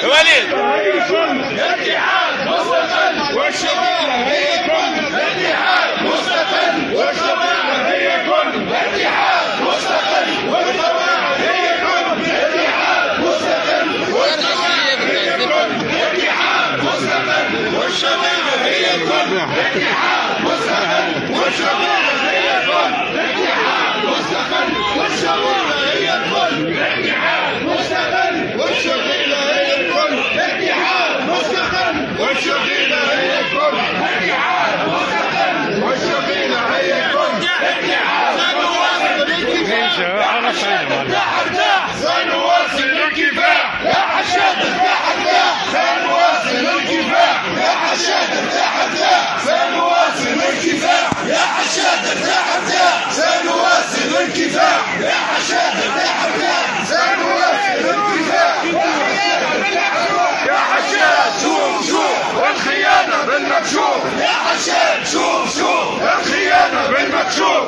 وليد الاتحاد مستقل والشباب هي كل الاتحاد مستقل والشباب هي كل الاتحاد مستقل والشباب هي كل الاتحاد مستقل والشباب هي كل الاتحاد مستقل والشباب هي كل الاتحاد مستقل والشباب هي كل الاتحاد مستقل والشباب هي كل الاتحاد مستقل والشباب والشغيلة هي كل اتحاد مستقل والشغيلة هي كل اتحاد سنواصل الكفاح سنواصل الكفاح يا حشاد ارتاح ارتاح سنواصل الكفاح يا حشاد ارتاح ارتاح سنواصل الكفاح يا حشاد ارتاح ارتاح سنواصل الكفاح يا حشاد ارتاح ارتاح سنواصل الكفاح يا حشاد شوف شوف الخيانة بالمكشوف يا حشاد شوف شوف الخيانة بالمكشوف